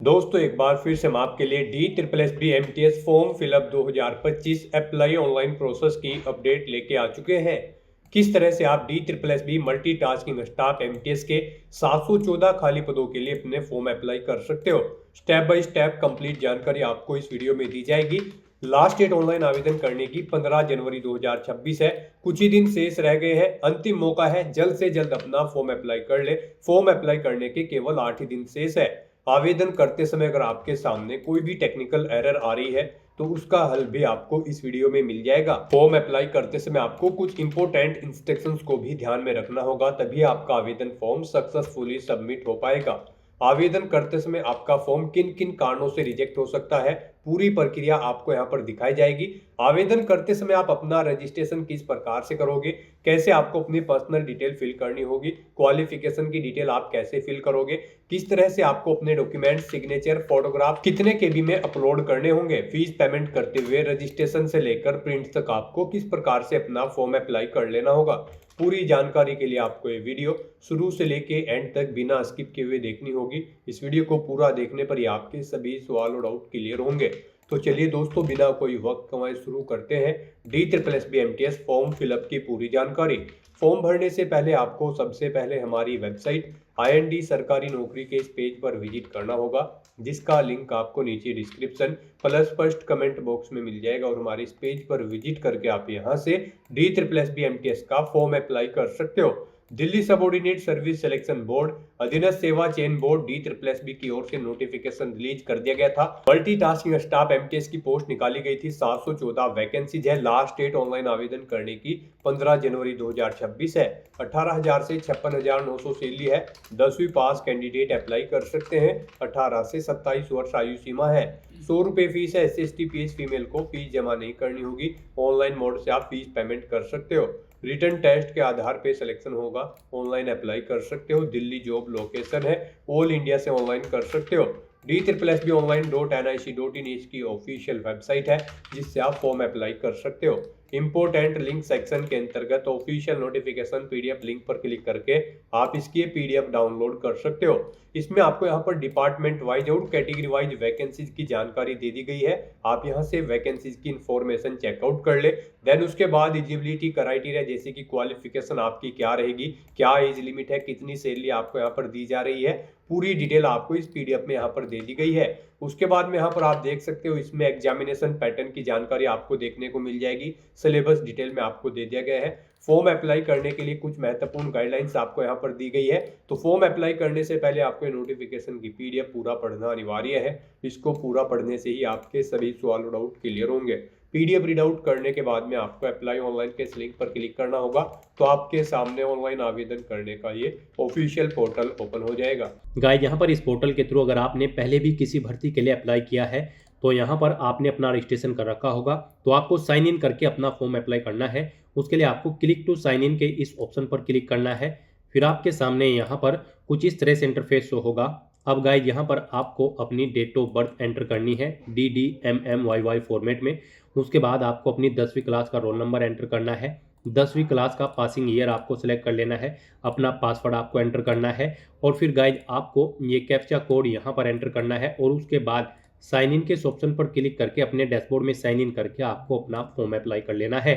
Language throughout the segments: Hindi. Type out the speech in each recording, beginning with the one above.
दोस्तों एक बार फिर से हम आपके लिए DSSB form fill up 2025 apply online process की अपडेट लेके आ चुके हैं। किस तरह से आप DSSB मल्टीटास्किंग स्टाफ MTS के 714 खाली पदों के लिए अपने फॉर्म अप्लाई कर सकते हो, स्टेप बाय स्टेप कंप्लीट जानकारी आपको इस वीडियो में दी जाएगी। लास्ट डेट ऑनलाइन आवेदन करने की 15 जनवरी 2026 है। कुछ ही दिन शेष रह गए हैं, अंतिम मौका है, जल्द से जल्द अपना फॉर्म अप्लाई कर ले। फॉर्म अप्लाई करने के केवल 8 ही दिन शेष है। आवेदन करते समय अगर आपके सामने कोई भी टेक्निकल एरर आ रही है तो उसका हल भी आपको इस वीडियो में मिल जाएगा। फॉर्म अप्लाई करते समय आपको कुछ इंपॉर्टेंट इंस्ट्रक्शंस को भी ध्यान में रखना होगा, तभी आपका आवेदन फॉर्म सक्सेसफुली सबमिट हो पाएगा। आवेदन करते समय आपका फॉर्म किन किन कारणों से रिजेक्ट हो सकता है, पूरी प्रक्रिया आपको यहाँ पर दिखाई जाएगी। आवेदन करते समय आप अपना रजिस्ट्रेशन किस प्रकार से करोगे, कैसे आपको अपनी पर्सनल डिटेल फिल करनी होगी, क्वालिफिकेशन की डिटेल आप कैसे फिल करोगे, किस तरह से आपको अपने डॉक्यूमेंट, सिग्नेचर, फोटोग्राफ कितने केबी में अपलोड करने होंगे, फीस पेमेंट करते हुए रजिस्ट्रेशन से लेकर प्रिंट तक आपको किस प्रकार से अपना फॉर्म अप्लाई कर लेना होगा। पूरी जानकारी के लिए आपको ये वीडियो शुरू से लेके एंड तक बिना स्किप किए हुए देखनी होगी। इस वीडियो को पूरा देखने पर ही आपके सभी सवाल और डाउट क्लियर होंगे। तो चलिए दोस्तों, बिना कोई वक्त गंवाए शुरू करते हैं DSSB MTS फॉर्म फिलअप की पूरी जानकारी। फॉर्म भरने से पहले आपको सबसे पहले हमारी वेबसाइट IND सरकारी नौकरी के इस पेज पर विजिट करना होगा, जिसका लिंक आपको नीचे description plus first comment box में मिल जाएगा। और हमारे इस पेज पर विजिट करके आप यहां से DSSB MTS का फॉर्म अप्लाई कर सकते हो। Delhi subordinate service selection board अधीनस्थ सेवा चयन बोर्ड DSSB की ओर से नोटिफिकेशन रिलीज कर दिया गया था। मल्टीटास्किंग स्टाफ MTS की पोस्ट निकाली गई थी। 714 वैकेंसीज है। लास्ट डेट ऑनलाइन आवेदन करने की 15 जनवरी 2026 है। 18,000 से 56,900 सैलरी है। 10वीं पास कैंडिडेट अप्लाई कर सकते हैं। 18 से 27 वर्ष आयु सीमा है। 100 रुपए फीस है। SC/ST PH फीमेल को फीस जमा नहीं करनी होगी। ऑनलाइन मोड से आप फीस पेमेंट कर सकते हो। रिटर्न टेस्ट के आधार पे सिलेक्शन होगा। ऑनलाइन अप्लाई कर सकते हो। दिल्ली जॉब लोकेशन है। ऑल इंडिया से ऑनलाइन कर सकते हो। DSSB online.nic.in इसकी ऑफिशियल वेबसाइट है, जिससे आप फॉर्म अप्लाई कर सकते हो। इंपोर्टेंट लिंक सेक्शन के अंतर्गत ऑफिशियल नोटिफिकेशन PDF लिंक पर क्लिक करके आप इसकी PDF डाउनलोड कर सकते हो। इसमें आपको यहाँ पर डिपार्टमेंट वाइज और कैटेगरी वाइज वैकेंसीज की जानकारी दे दी गई है। आप यहाँ से वैकेंसीज की इंफॉर्मेशन चेकआउट कर ले। देन उसके बाद एलिजिबिलिटी क्राइटेरिया जैसे कि क्वालिफिकेशन आपकी क्या रहेगी, क्या एज लिमिट है, कितनी सैलरी आपको यहाँ पर दी जा रही है, पूरी डिटेल आपको इस PDF में यहाँ पर दे दी गई है। उसके बाद में यहाँ पर आप देख सकते हो, इसमें एग्जामिनेशन पैटर्न की जानकारी आपको देखने को मिल जाएगी। सिलेबस डिटेल में आपको दे दिया गया है। फॉर्म अप्लाई करने के लिए कुछ महत्वपूर्ण गाइडलाइंस आपको यहाँ पर दी गई है। तो फॉर्म अप्लाई करने से पहले आपको नोटिफिकेशन की PDF पूरा पढ़ना अनिवार्य है। इसको पूरा पढ़ने से ही आपके सभी सवाल और डाउट क्लियर होंगे। PDF रीड आउट करने के बाद में आपको अप्लाई ऑनलाइन के इस लिंक पर क्लिक करना होगा, तो आपके सामने ऑनलाइन आवेदन करने का ये ऑफिशियल पोर्टल ओपन हो जाएगा। गाइस, यहाँ पर इस पोर्टल के थ्रू अगर आपने पहले भी किसी भर्ती के लिए अप्लाई किया है तो यहाँ पर आपने अपना रजिस्ट्रेशन कर रखा होगा, तो आपको साइन इन करके अपना फॉर्म अप्लाई करना है। उसके लिए आपको क्लिक टू साइन इन के इस ऑप्शन पर क्लिक करना है। फिर आपके सामने यहाँ पर कुछ इस तरह से इंटरफेस शो होगा। अब गाइस, यहाँ पर आपको अपनी डेट ऑफ बर्थ एंटर करनी है DDMMYY फॉर्मेट में। उसके बाद आपको अपनी 10वीं क्लास का रोल नंबर एंटर करना है। 10वीं क्लास का पासिंग ईयर आपको सेलेक्ट कर लेना है। अपना पासवर्ड आपको एंटर करना है और फिर गाइज आपको ये कैप्चा कोड यहाँ पर एंटर करना है और उसके बाद साइन इन के इस ऑप्शन पर क्लिक करके अपने डैशबोर्ड में साइन इन करके आपको अपना फॉर्म अप्लाई कर लेना है।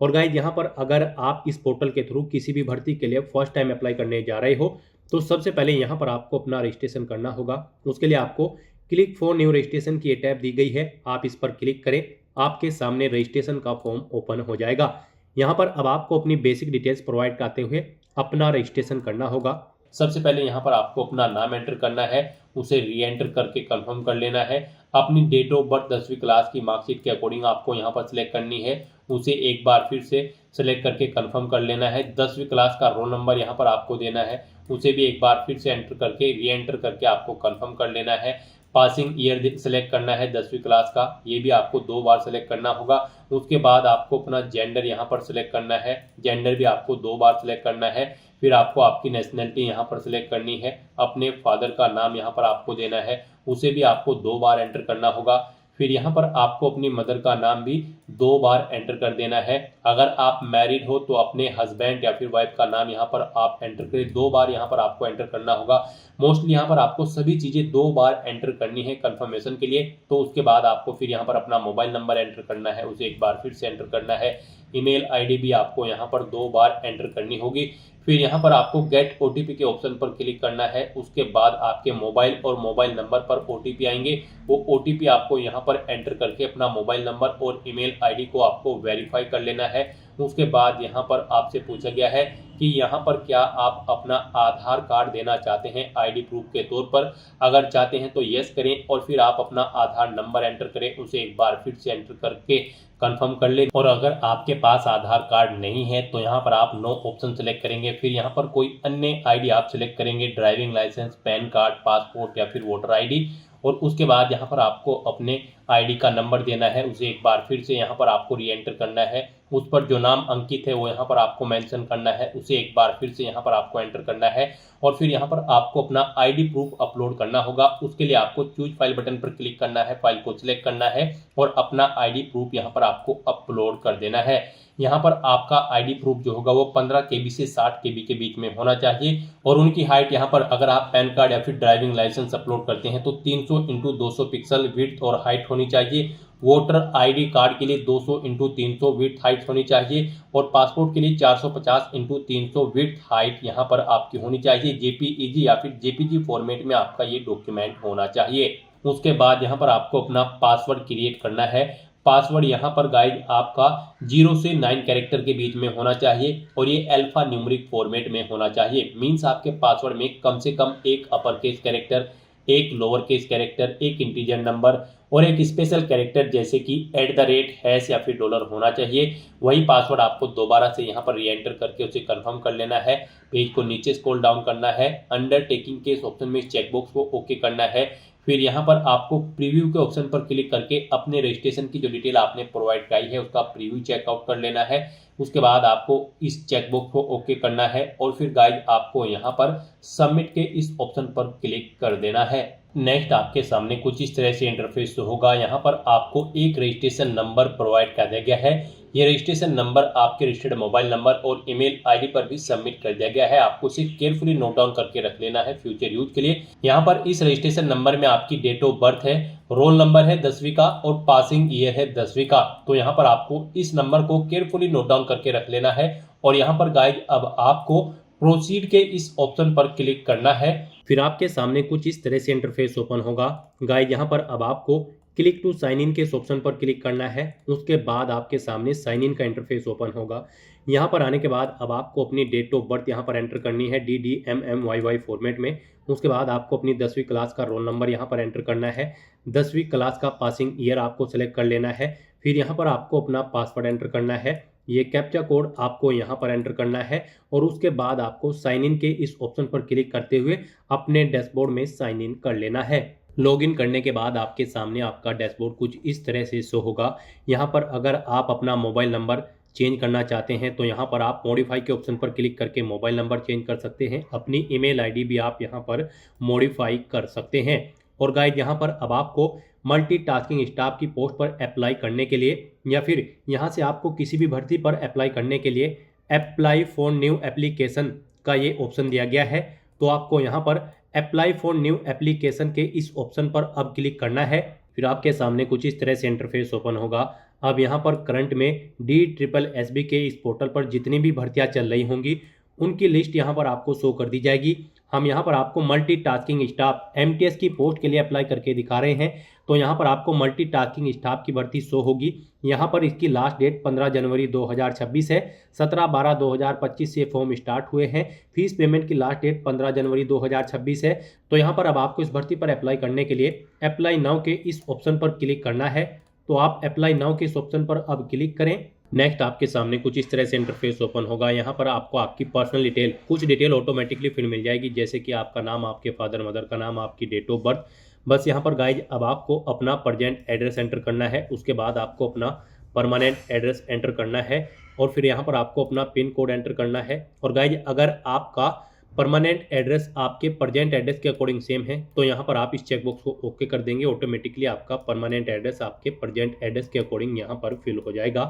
और गाइज, यहाँ पर अगर आप इस पोर्टल के थ्रू किसी भी भर्ती के लिए फर्स्ट टाइम अप्लाई करने जा रहे हो तो सबसे पहले यहाँ पर आपको अपना रजिस्ट्रेशन करना होगा। उसके लिए आपको क्लिक फॉर न्यू रजिस्ट्रेशन की टैब दी गई है, आप इस पर क्लिक करें। आपके सामने रजिस्ट्रेशन का फॉर्म ओपन हो जाएगा। यहाँ पर अब आपको अपनी बेसिक डिटेल्स प्रोवाइड करते हुए अपना रजिस्ट्रेशन करना होगा। सबसे पहले यहाँ पर आपको अपना नाम एंटर करना है, उसे री एंटर करके कंफर्म कर लेना है। अपनी डेट ऑफ बर्थ 10वीं क्लास की मार्कशीट के अकॉर्डिंग आपको यहाँ पर सिलेक्ट करनी है, उसे एक बार फिर से सिलेक्ट करके कंफर्म कर लेना है। 10वीं क्लास का रोल नंबर यहाँ पर आपको देना है, उसे भी एक बार फिर से एंटर करके री एंटर करके आपको कंफर्म कर लेना है। पासिंग ईयर सेलेक्ट करना है 10वीं क्लास का, ये भी आपको 2 बार सेलेक्ट करना होगा। उसके बाद आपको अपना जेंडर यहाँ पर सिलेक्ट करना है, जेंडर भी आपको 2 बार सिलेक्ट करना है। फिर आपको आपकी नेशनलिटी यहाँ पर सिलेक्ट करनी है। अपने फादर का नाम यहाँ पर आपको देना है, उसे भी आपको 2 बार एंटर करना होगा। फिर यहाँ पर आपको अपनी मदर का नाम भी 2 बार एंटर कर देना है। अगर आप मैरिड हो तो अपने हस्बैंड या फिर वाइफ का नाम यहाँ पर आप एंटर करें, 2 बार यहाँ पर आपको एंटर करना होगा। मोस्टली यहाँ पर आपको सभी चीज़ें 2 बार एंटर करनी है कंफर्मेशन के लिए। तो उसके बाद आपको फिर यहाँ पर अपना मोबाइल नंबर एंटर करना है, उसे एक बार फिर से एंटर करना है। ईमेल आईडी भी आपको यहाँ पर 2 बार एंटर करनी होगी। फिर यहाँ पर आपको गेट ओटीपी के ऑप्शन पर क्लिक करना है। उसके बाद आपके मोबाइल और मोबाइल नंबर पर ओटीपी आएंगे। वो ओटीपी आपको यहाँ पर एंटर करके अपना मोबाइल नंबर और ईमेल आईडी को आपको वेरीफाई कर लेना है। उसके बाद यहाँ पर आपसे पूछा गया है कि यहाँ पर क्या आप अपना आधार कार्ड देना चाहते हैं आईडी प्रूफ के तौर पर। अगर चाहते हैं तो यस करें और फिर आप अपना आधार नंबर एंटर करें, उसे एक बार फिर से एंटर करके कंफर्म कर लें। और अगर आपके पास आधार कार्ड नहीं है तो यहाँ पर आप नो ऑप्शन सेलेक्ट करेंगे। फिर यहाँ पर कोई अन्य आईडी आप सिलेक्ट करेंगे, driving licence, PAN card, passport या फिर वोटर आईडी। और उसके बाद यहाँ पर आपको अपने आईडी का नंबर देना है, उसे एक बार फिर से यहाँ पर आपको री एंटर करना है। उस पर जो नाम अंकित है वो यहाँ पर आपको मेंशन करना है, उसे एक बार फिर से यहाँ पर आपको एंटर करना है। और फिर यहाँ पर आपको अपना आईडी प्रूफ अपलोड करना होगा। उसके लिए आपको चूज फाइल बटन पर क्लिक करना है, फाइल को सिलेक्ट करना है और अपना आईडी प्रूफ यहाँ पर आपको अपलोड कर देना है। यहाँ पर आपका आईडी प्रूफ जो होगा वो 15 KB से 60 KB के बीच में होना चाहिए। और उनकी हाइट यहाँ पर अगर आप पैन कार्ड या फिर ड्राइविंग लाइसेंस अपलोड करते हैं तो 300x200 पिक्सल विड्थ और हाइट होनी चाहिए। वोटर आईडी कार्ड के लिए 200x300 विड्थ हाइट होनी चाहिए। और पासपोर्ट के लिए 450x300 विड्थ हाइट यहाँ पर आपकी होनी चाहिए। जेपीईजी या फिर जेपीजी फॉर्मेट में आपका ये डॉक्यूमेंट होना चाहिए। उसके बाद यहाँ पर आपको अपना पासवर्ड क्रिएट करना है। पासवर्ड यहाँ पर गाइड आपका 0 से 9 कैरेक्टर के बीच में होना चाहिए और ये अल्फा न्यूमेरिक फॉर्मेट में होना चाहिए। मीन्स आपके पासवर्ड में कम से कम एक अपर केस कैरेक्टर, एक लोअर केस कैरेक्टर, एक इंटीजर नंबर और एक स्पेशल कैरेक्टर जैसे कि @ या फिर डॉलर होना चाहिए। वही पासवर्ड आपको दोबारा से यहाँ पर री एंटर करके उसे कंफर्म कर लेना है। पेज को नीचे स्क्रॉल डाउन करना है, अंडरटेकिंग के इस ऑप्शन में चेकबॉक्स को ओके करना है। फिर यहाँ पर आपको प्रीव्यू के ऑप्शन पर क्लिक करके अपने रजिस्ट्रेशन की जो डिटेल आपने प्रोवाइड कराई है उसका प्रीव्यू चेकआउट कर लेना है। उसके बाद आपको इस चेकबॉक्स को ओके करना है और फिर गाइड आपको यहाँ पर सबमिट के इस ऑप्शन पर क्लिक कर देना है। नेक्स्ट आपके सामने कुछ इस तरह से इंटरफेस होगा। यहाँ पर आपको एक रजिस्ट्रेशन नंबर प्रोवाइड कर दिया गया है। ये रजिस्ट्रेशन नंबर आपके रजिस्टर्ड मोबाइल नंबर और ईमेल आईडी पर भी सबमिट कर दिया गया है। आपको इसे केयरफुली नोट डाउन करके रख लेना है फ्यूचर यूज के लिए। यहाँ पर इस रजिस्ट्रेशन नंबर में आपकी डेट ऑफ बर्थ है, रोल नंबर है 10वीं का और पासिंग ईयर है 10वीं का। तो यहाँ पर आपको इस नंबर को केयरफुली नोट डाउन करके रख लेना है। और यहाँ पर गाइड अब आपको प्रोसीड के इस ऑप्शन पर क्लिक करना है। फिर आपके सामने कुछ इस तरह से इंटरफेस ओपन होगा। गाइड यहाँ पर अब आपको क्लिक टू साइन इन के इस ऑप्शन पर क्लिक करना है। उसके बाद आपके सामने साइन इन का इंटरफेस ओपन होगा। यहाँ पर आने के बाद अब आपको अपनी डेट ऑफ बर्थ यहाँ पर एंटर करनी है DDMMYY फॉर्मेट में। उसके बाद आपको अपनी 10वीं क्लास का रोल नंबर यहाँ पर एंटर करना है। 10वीं क्लास का पासिंग ईयर आपको सेलेक्ट कर लेना है। फिर यहाँ पर आपको अपना पासवर्ड एंटर करना है। ये कैप्चा कोड आपको यहाँ पर एंटर करना है और उसके बाद आपको साइन इन के इस ऑप्शन पर क्लिक करते हुए अपने डैशबोर्ड में साइन इन कर लेना है। लॉगिन करने के बाद आपके सामने आपका डैशबोर्ड कुछ इस तरह से शो होगा। यहाँ पर अगर आप अपना मोबाइल नंबर चेंज करना चाहते हैं तो यहाँ पर आप मॉडिफाई के ऑप्शन पर क्लिक करके मोबाइल नंबर चेंज कर सकते हैं। अपनी ईमेल आईडी भी आप यहाँ पर मॉडिफाई कर सकते हैं। और गाइड यहाँ पर अब आपको मल्टीटास्किंग स्टाफ की पोस्ट पर अप्लाई करने के लिए या फिर यहाँ से आपको किसी भी भर्ती पर अप्लाई करने के लिए अप्लाई फॉर न्यू एप्लीकेशन का ये ऑप्शन दिया गया है। तो आपको यहाँ पर अप्लाई फॉर न्यू एप्लीकेशन के इस ऑप्शन पर अब क्लिक करना है। फिर आपके सामने कुछ इस तरह से इंटरफेस ओपन होगा। अब यहाँ पर करंट में DSSB के इस पोर्टल पर जितनी भी भर्तियाँ चल रही होंगी उनकी लिस्ट यहाँ पर आपको शो कर दी जाएगी। हम यहाँ पर आपको मल्टीटास्किंग स्टाफ MTS की पोस्ट के लिए अप्लाई करके दिखा रहे हैं। तो यहाँ पर आपको मल्टीटास्किंग स्टाफ की भर्ती शो होगी। यहाँ पर इसकी लास्ट डेट 15 जनवरी 2026 है। 17/12/2025 से फॉर्म स्टार्ट हुए हैं। फीस पेमेंट की लास्ट डेट 15 जनवरी 2026 है। तो यहाँ पर अब आपको इस भर्ती पर अप्लाई करने के लिए अप्लाई नाउ के इस ऑप्शन पर क्लिक करना है। तो आप अप्लाई नाउ के इस ऑप्शन पर अब क्लिक करें। नेक्स्ट आपके सामने कुछ इस तरह से इंटरफेस ओपन होगा। यहाँ पर आपको आपकी पर्सनल डिटेल कुछ डिटेल ऑटोमेटिकली फिर मिल जाएगी, जैसे कि आपका नाम, आपके फादर मदर का नाम, आपकी डेट ऑफ बर्थ। बस यहाँ पर गाइज अब आपको अपना प्रेजेंट एड्रेस एंटर करना है। उसके बाद आपको अपना परमानेंट एड्रेस एंटर करना है और फिर यहाँ पर आपको अपना पिन कोड एंटर करना है। और गाइज अगर आपका परमानेंट एड्रेस आपके प्रेजेंट एड्रेस के अकॉर्डिंग सेम है, तो यहाँ पर आप इस चेकबॉक्स को ओके कर देंगे, ऑटोमेटिकली आपका परमानेंट एड्रेस आपके प्रेजेंट एड्रेस के अकॉर्डिंग यहाँ पर फिल हो जाएगा।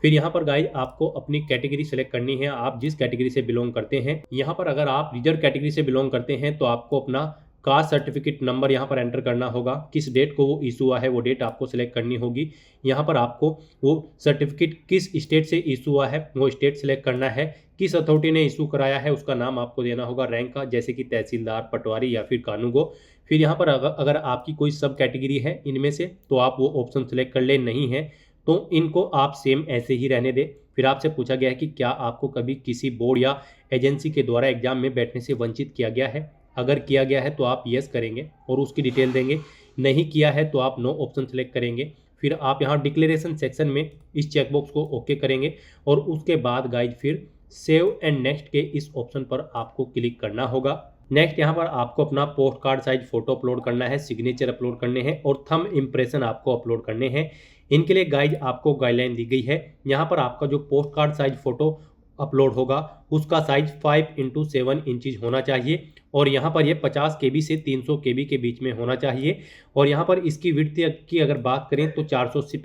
फिर यहाँ पर गाइस आपको अपनी कैटेगरी सेलेक्ट करनी है, आप जिस कैटेगरी से बिलोंग करते हैं। यहाँ पर अगर आप रिजर्व कैटेगरी से बिलोंग करते हैं तो आपको अपना कास्ट सर्टिफिकेट नंबर यहाँ पर एंटर करना होगा, किस डेट को वो इशू हुआ है वो डेट आपको सेलेक्ट करनी होगी। यहाँ पर आपको वो सर्टिफिकेट किस स्टेट से इशू हुआ है वो स्टेट सेलेक्ट करना है, किस अथॉरिटी ने इशू कराया है उसका नाम आपको देना होगा रैंक का, जैसे कि तहसीलदार, पटवारी या फिर कानूगो। फिर यहाँ पर अगर आपकी कोई सब कैटेगरी है इनमें से तो आप वो ऑप्शन सेलेक्ट कर ले, नहीं है तो इनको आप सेम ऐसे ही रहने दें। फिर आपसे पूछा गया है कि क्या आपको कभी किसी बोर्ड या एजेंसी के द्वारा एग्जाम में बैठने से वंचित किया गया है। अगर किया गया है तो आप यस करेंगे और उसकी डिटेल देंगे, नहीं किया है तो आप नो ऑप्शन सेलेक्ट करेंगे। फिर आप यहाँ डिक्लेरेशन सेक्शन में इस चेकबॉक्स को ओके करेंगे और उसके बाद गाइड फिर सेव एंड नेक्स्ट के इस ऑप्शन पर आपको क्लिक करना होगा। नेक्स्ट यहाँ पर आपको अपना post card size photo upload करना है, सिग्नेचर अपलोड करने हैं और थंब इम्प्रेशन आपको अपलोड करने हैं। इनके लिए गाइड आपको गाइडलाइन दी गई है। यहाँ पर आपका जो post card size photo upload होगा उसका साइज 5x7 इंचज होना चाहिए और यहाँ पर ये 50 KB से 300 KB के बीच में होना चाहिए। और यहाँ पर इसकी विड्थ की अगर बात करें तो 480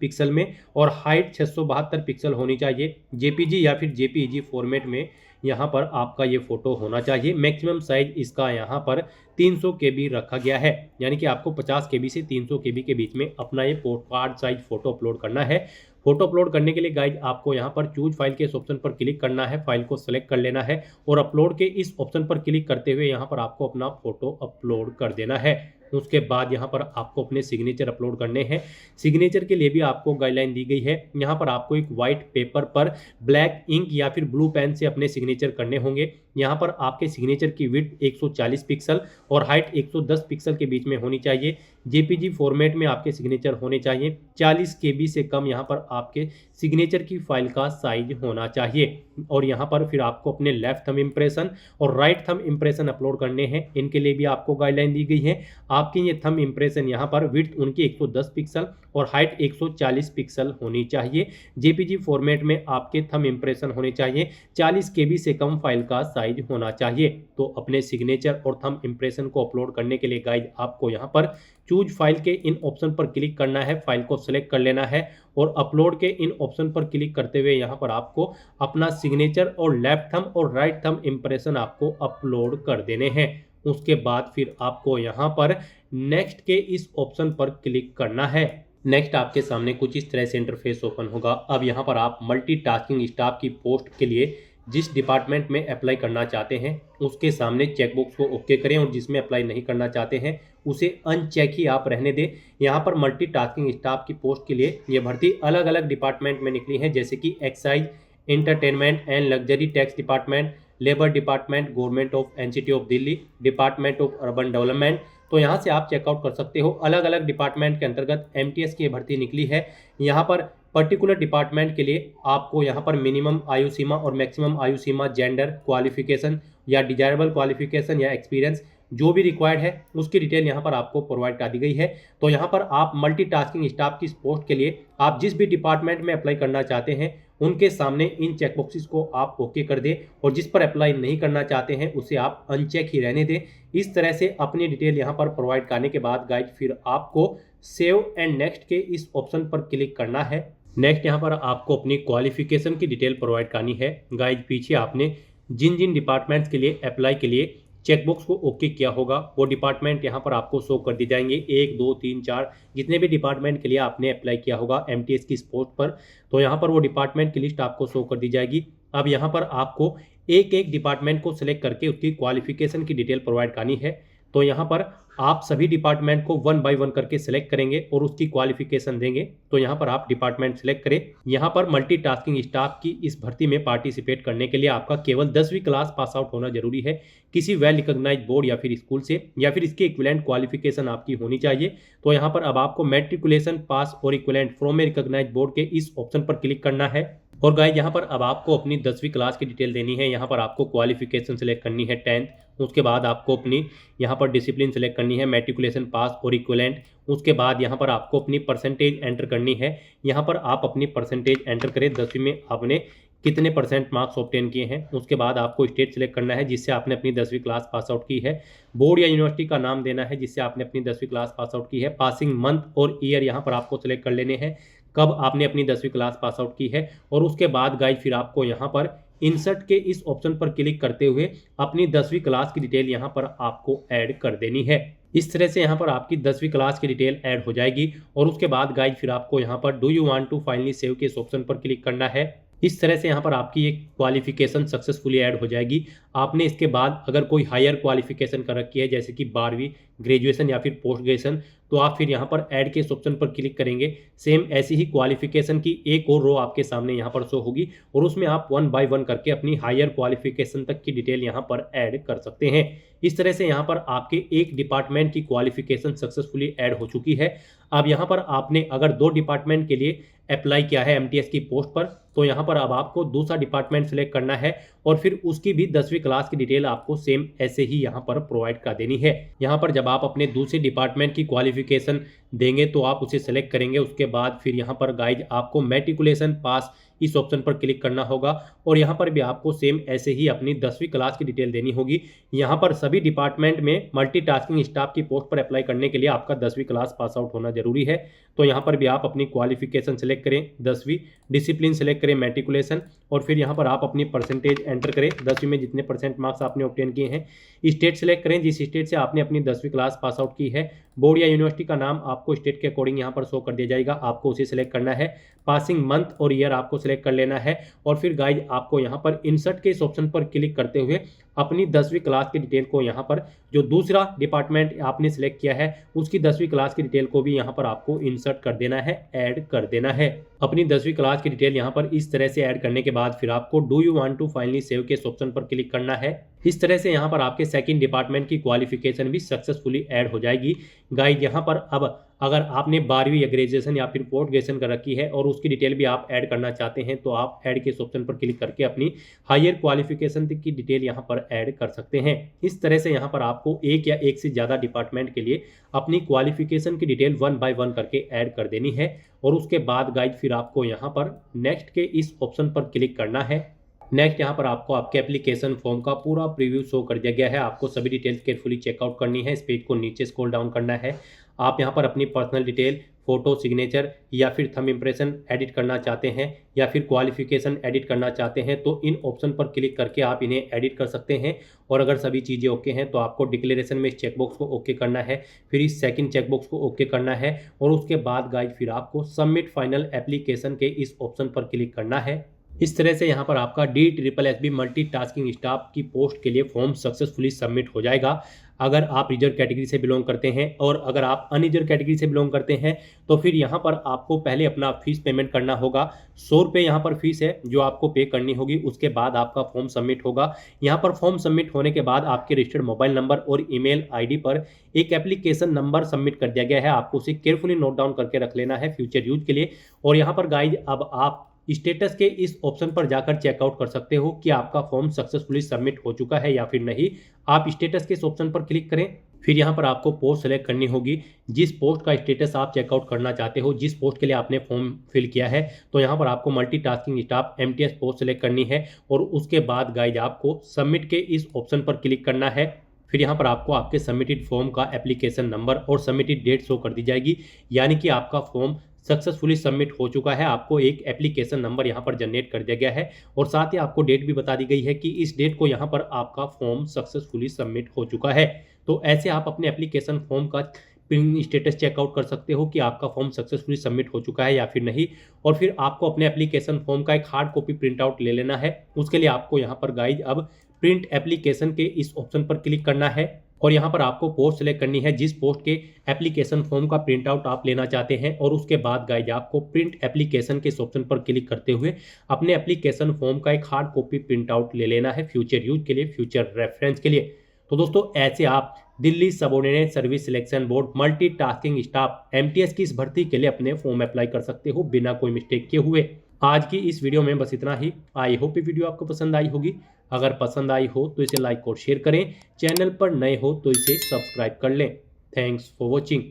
पिक्सल में और हाइट 672 पिक्सल होनी चाहिए। JPG या फिर JPEG फॉर्मेट में यहाँ पर आपका ये फोटो होना चाहिए। मैक्सिमम साइज इसका यहाँ पर 300 KB रखा गया है, यानी कि आपको 50 KB से 300 KB के बीच में अपना ये post card size photo upload करना है। फोटो अपलोड करने के लिए गाइड आपको यहाँ पर चूज फाइल के इस ऑप्शन पर क्लिक करना है, फाइल को सेलेक्ट कर लेना है और अपलोड के इस ऑप्शन पर क्लिक करते हुए यहाँ पर आपको अपना फोटो अपलोड कर देना है। उसके बाद यहाँ पर आपको अपने सिग्नेचर अपलोड करने हैं। सिग्नेचर के लिए भी आपको गाइडलाइन दी गई है। यहाँ पर आपको एक वाइट पेपर पर ब्लैक इंक या फिर ब्लू पेन से अपने सिग्नेचर करने होंगे। यहाँ पर आपके सिग्नेचर की विड्थ 140 पिक्सल और हाइट 110 पिक्सल के बीच में होनी चाहिए। JPG फॉर्मेट में आपके सिग्नेचर होने चाहिए। 40 KB से कम यहाँ पर आपके सिग्नेचर की फाइल का साइज होना चाहिए। और यहाँ पर फिर आपको अपने लेफ्ट थंब इम्प्रेशन और राइट थंब इम्प्रेशन अपलोड करने हैं। इनके लिए भी आपको गाइडलाइन दी गई है। आपकी ये थंब इम्प्रेशन यहाँ पर विड्थ उनकी 110 पिक्सल और हाइट 140 पिक्सल होनी चाहिए। JPG फॉर्मेट में आपके थंब इम्प्रेशन होने चाहिए। 40 KB से कम फाइल का साइज होना चाहिए। तो अपने सिग्नेचर और थंब इम्प्रेशन को अपलोड करने के लिए गाइड आपको यहाँ पर चूज फाइल के इन ऑप्शन पर क्लिक करना है, फाइल को सिलेक्ट कर लेना है और अपलोड के इन ऑप्शन पर क्लिक करते हुए यहाँ पर आपको अपना सिग्नेचर और लेफ्ट थंब और राइट थंब इम्प्रेशन आपको अपलोड कर देने हैं। उसके बाद फिर आपको यहाँ पर नेक्स्ट के इस ऑप्शन पर क्लिक करना है। नेक्स्ट आपके सामने कुछ इस तरह से इंटरफेस ओपन होगा। अब यहाँ पर आप मल्टीटास्किंग स्टाफ की पोस्ट के लिए जिस डिपार्टमेंट में अप्लाई करना चाहते हैं उसके सामने चेकबॉक्स को ओके करें और जिसमें अप्लाई नहीं करना चाहते हैं उसे अनचेक ही आप रहने दें। यहाँ पर मल्टीटास्किंग स्टाफ की पोस्ट के लिए ये भर्ती अलग अलग डिपार्टमेंट में निकली है, जैसे कि excise, entertainment and luxury tax department, labour department, government of NCT of Delhi, department of urban development. तो यहाँ से आप चेकआउट कर सकते हो। अलग अलग डिपार्टमेंट के अंतर्गत MTS की भर्ती निकली है। यहाँ पर पर्टिकुलर डिपार्टमेंट के लिए आपको यहाँ पर मिनिमम आयु सीमा और मैक्सिमम आयु सीमा, जेंडर, क्वालिफिकेशन या डिजायरेबल क्वालिफिकेशन या एक्सपीरियंस जो भी रिक्वायर्ड है उसकी डिटेल यहाँ पर आपको प्रोवाइड कर दी गई है। तो यहाँ पर आप मल्टीटास्किंग स्टाफ की पोस्ट के लिए आप जिस भी डिपार्टमेंट में अप्लाई करना चाहते हैं उनके सामने इन चेकबॉक्सेस को आप ओके कर दें और जिस पर अप्लाई नहीं करना चाहते हैं उसे आप अनचेक ही रहने दें। इस तरह से अपनी डिटेल यहाँ पर प्रोवाइड करने के बाद गाइड फिर आपको सेव एंड नेक्स्ट के इस ऑप्शन पर क्लिक करना है। नेक्स्ट यहाँ पर आपको अपनी क्वालिफिकेशन की डिटेल प्रोवाइड करनी है। गाइड पीछे आपने जिन जिन डिपार्टमेंट्स के लिए अप्लाई के लिए चेकबॉक्स को ओके किया होगा वो डिपार्टमेंट यहाँ पर आपको शो कर दी जाएंगे। 1, 2, 3, 4 जितने भी डिपार्टमेंट के लिए आपने अप्लाई किया होगा MTS की पोस्ट पर, तो यहाँ पर वो डिपार्टमेंट की लिस्ट आपको शो कर दी जाएगी। अब यहाँ पर आपको एक एक डिपार्टमेंट को सिलेक्ट करके उसकी क्वालिफिकेशन की डिटेल प्रोवाइड करनी है। तो यहाँ पर आप सभी डिपार्टमेंट को 1 बाय 1 करके सिलेक्ट करेंगे और उसकी क्वालिफिकेशन देंगे। तो यहाँ पर आप डिपार्टमेंट सिलेक्ट करें। यहाँ पर मल्टीटास्किंग स्टाफ की इस भर्ती में पार्टिसिपेट करने के लिए आपका केवल 10वीं क्लास पास आउट होना जरूरी है, किसी वेल रिकॉग्नाइज्ड बोर्ड या फिर स्कूल से, या फिर इसके इक्विवेलेंट क्वालिफिकेशन आपकी होनी चाहिए। तो यहाँ पर अब आपको मैट्रिकुलेशन पास और equivalent from a recognised board के इस ऑप्शन पर क्लिक करना है। और गाइस यहाँ पर अब आपको अपनी 10वीं क्लास की डिटेल देनी है। यहाँ पर आपको क्वालिफिकेशन सिलेक्ट करनी है 10th। उसके बाद आपको अपनी यहाँ पर डिसिप्लिन सिलेक्ट करनी है, मैट्रिकुलेशन पास और इक्विवेलेंट। उसके बाद यहाँ पर आपको अपनी परसेंटेज एंटर करनी है। यहाँ पर आप अपनी परसेंटेज एंटर करें 10वीं में आपने कितने परसेंट मार्क्स ऑब्टेन किए हैं। उसके बाद आपको स्टेट सेलेक्ट करना है जिससे आपने अपनी 10वीं क्लास पास आउट की है। बोर्ड या यूनिवर्सिटी का नाम देना है जिससे आपने अपनी 10वीं क्लास पास आउट की है। पासिंग मंथ और ईयर यहाँ पर आपको सेलेक्ट कर लेने हैं, कब आपने अपनी 10वीं क्लास पास आउट की है। और उसके बाद गाइज फिर आपको यहाँ पर इंसर्ट के इस ऑप्शन पर क्लिक करते हुए अपनी 10वीं क्लास की डिटेल यहाँ पर आपको ऐड कर देनी है। इस तरह से यहाँ पर आपकी 10वीं क्लास की डिटेल ऐड हो जाएगी। और उसके बाद गाइज फिर आपको यहाँ पर do you want to finally save के इस ऑप्शन पर क्लिक करना है। इस तरह से यहाँ पर आपकी एक क्वालिफिकेशन सक्सेसफुली ऐड हो जाएगी। आपने इसके बाद अगर कोई हायर क्वालिफिकेशन कर रखी है जैसे कि 12वीं, ग्रेजुएशन या फिर पोस्ट ग्रेजुएशन, तो आप फिर यहाँ पर ऐड के इस ऑप्शन पर क्लिक करेंगे। सेम ऐसी ही क्वालिफिकेशन की एक और रो आपके सामने यहाँ पर शो होगी और उसमें आप 1 बाय 1 करके अपनी हायर क्वालिफिकेशन तक की डिटेल यहाँ पर ऐड कर सकते हैं। इस तरह से यहाँ पर आपके एक डिपार्टमेंट की क्वालिफिकेशन सक्सेसफुली ऐड हो चुकी है। अब यहाँ पर आपने अगर 2 डिपार्टमेंट के लिए अप्लाई किया है एमटीएस की पोस्ट पर, तो यहाँ पर अब आपको दूसरा डिपार्टमेंट सेलेक्ट करना है और फिर उसकी भी 10वीं क्लास की डिटेल आपको सेम ऐसे ही यहाँ पर प्रोवाइड कर देनी है। यहाँ पर जब आप अपने दूसरे डिपार्टमेंट की क्वालिफिकेशन देंगे तो आप उसे सेलेक्ट करेंगे। उसके बाद फिर यहाँ पर गाइज आपको मैट्रिकुलेशन पास इस ऑप्शन पर क्लिक करना होगा और यहाँ पर भी आपको सेम ऐसे ही अपनी 10वीं क्लास की डिटेल देनी होगी। यहाँ पर सभी डिपार्टमेंट में मल्टीटास्किंग स्टाफ की पोस्ट पर अप्लाई करने के लिए आपका 10वीं क्लास पास आउट होना जरूरी है। तो यहाँ पर भी आप अपनी क्वालिफिकेशन सेलेक्ट करें 10वीं, डिसिप्लिन सेलेक्ट करें मैट्रिकुलेशन और फिर यहाँ पर आप अपनी परसेंटेज एंटर करें 10वीं में जितने परसेंट मार्क्स आपने ऑब्टेन किए हैं। स्टेट सेलेक्ट करें जिस स्टेट से आपने अपनी 10वीं क्लास पास आउट की है। बोर्ड या यूनिवर्सिटी का नाम आपको स्टेट के अकॉर्डिंग यहाँ पर शो कर दिया जाएगा, आपको उसे सेलेक्ट करना है। पासिंग मंथ और ईयर आपको सेलेक्ट कर लेना है और फिर गाइज आपको यहाँ पर इंसर्ट के इस ऑप्शन पर क्लिक करते हुए अपनी 10वीं क्लास की डिटेल को यहाँ पर जो दूसरा डिपार्टमेंट आपने सेलेक्ट किया है उसकी 10वीं क्लास की डिटेल को भी यहाँ पर आपको इंसर्ट कर देना है, ऐड कर देना है। अपनी 10वीं क्लास की डिटेल यहाँ पर इस तरह से ऐड करने के बाद फिर आपको do you want to finally save के इस ऑप्शन पर क्लिक करना है। इस तरह से यहाँ पर आपके सेकंड डिपार्टमेंट की क्वालिफिकेशन भी सक्सेसफुली ऐड हो जाएगी। गाइज यहाँ पर अब अगर आपने 12वीं या ग्रेजुएशन या फिर पोस्ट ग्रेजुएशन कर रखी है और उसकी डिटेल भी आप ऐड करना चाहते हैं तो आप ऐड के इस ऑप्शन पर क्लिक करके अपनी हायर क्वालिफिकेशन की डिटेल यहाँ पर ऐड कर सकते हैं। इस तरह से यहाँ पर आपको एक या एक से ज़्यादा डिपार्टमेंट के लिए अपनी क्वालिफिकेशन की डिटेल 1 बाय 1 करके ऐड कर देनी है। और उसके बाद गाइज फिर आपको यहाँ पर नेक्स्ट के इस ऑप्शन पर क्लिक करना है। नेक्स्ट यहाँ पर आपको आपके एप्लीकेशन फॉर्म का पूरा प्रीव्यू शो कर दिया गया है। आपको सभी डिटेल्स केयरफुली चेकआउट करनी है। इस पेज को नीचे स्क्रॉल डाउन करना है। आप यहाँ पर अपनी पर्सनल डिटेल, फोटो, सिग्नेचर या फिर थंब इंप्रेशन एडिट करना चाहते हैं या फिर क्वालिफिकेशन एडिट करना चाहते हैं तो इन ऑप्शन पर क्लिक करके आप इन्हें एडिट कर सकते हैं। और अगर सभी चीज़ें ओके हैं तो आपको डिक्लेरेशन में इस चेकबॉक्स को ओके करना है, फिर इस सेकंड चेकबॉक्स को ओके करना है और उसके बाद गाइज फिर आपको सबमिट फाइनल एप्लीकेशन के इस ऑप्शन पर क्लिक करना है। इस तरह से यहाँ पर आपका DSSB मल्टीटास्किंग स्टाफ की पोस्ट के लिए फॉर्म सक्सेसफुली सबमिट हो जाएगा। अगर आप रिजर्व कैटेगरी से बिलोंग करते हैं और अगर आप अनरिजर्व कैटेगरी से बिलोंग करते हैं तो फिर यहाँ पर आपको पहले अपना फीस पेमेंट करना होगा। 100 रुपये यहाँ पर फीस है जो आपको पे करनी होगी। उसके बाद आपका फॉर्म सबमिट होगा। यहाँ पर फॉर्म सबमिट होने के बाद आपके रजिस्टर्ड मोबाइल नंबर और ईमेल आईडी पर एक एप्लीकेशन नंबर सबमिट कर दिया गया है। आपको उसे केयरफुली नोट डाउन करके रख लेना है फ्यूचर यूज के लिए। और यहाँ पर गाइज अब आप स्टेटस के इस ऑप्शन पर जाकर चेकआउट कर सकते हो कि आपका फॉर्म सक्सेसफुली सबमिट हो चुका है या फिर नहीं। आप स्टेटस के इस ऑप्शन पर क्लिक करें। फिर यहाँ पर आपको पोस्ट सेलेक्ट करनी होगी। जिस पोस्ट का स्टेटस आप चेकआउट करना चाहते हो, जिस पोस्ट के लिए आपने फॉर्म फिल किया है, तो यहाँ पर आपको multitasking staff MTS post select करनी है और उसके बाद गाइज आपको सबमिट के इस ऑप्शन पर क्लिक करना है। फिर यहाँ पर आपको आपके सबमिटेड फॉर्म का एप्लीकेशन नंबर और सबमिटेड डेट शो कर दी जाएगी, यानी कि आपका फॉर्म सक्सेसफुली सबमिट हो चुका है। आपको एक एप्लीकेशन नंबर यहाँ पर जनरेट कर दिया गया है और साथ ही आपको डेट भी बता दी गई है कि इस डेट को यहाँ पर आपका फॉर्म सक्सेसफुली सबमिट हो चुका है। तो ऐसे आप अपने एप्लीकेशन फॉर्म का स्टेटस चेकआउट कर सकते हो कि आपका फॉर्म सक्सेसफुली सबमिट हो चुका है या फिर नहीं। और फिर आपको अपने एप्लीकेशन फॉर्म का एक हार्ड कॉपी प्रिंट आउट ले लेना है। उसके लिए आपको यहाँ पर गाइज अब प्रिंट एप्लीकेशन के इस ऑप्शन पर क्लिक करना है और यहाँ पर आपको पोस्ट सेलेक्ट करनी है जिस पोस्ट के एप्लीकेशन फॉर्म का प्रिंट आउट आप लेना चाहते हैं। और उसके बाद गाइज आपको प्रिंट एप्लीकेशन के इस ऑप्शन पर क्लिक करते हुए अपने एप्लीकेशन फॉर्म का एक हार्ड कॉपी प्रिंट आउट ले लेना है फ्यूचर यूज के लिए, फ्यूचर रेफरेंस के लिए। तो दोस्तों ऐसे आप Delhi subordinate service selection board multitasking staff MTS की इस भर्ती के लिए अपने फॉर्म अप्लाई कर सकते हो बिना कोई मिस्टेक किए हुए। आज की इस वीडियो में बस इतना ही। आई होप ये वीडियो आपको पसंद आई होगी। अगर पसंद आई हो तो इसे लाइक और शेयर करें। चैनल पर नए हो तो इसे सब्सक्राइब कर लें। Thanks for watching.